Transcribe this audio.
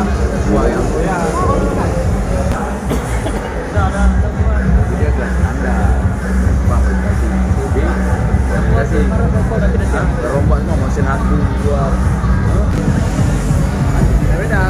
Dua yang dia kelas anda bang kasih rombak semua mesin aku buat beda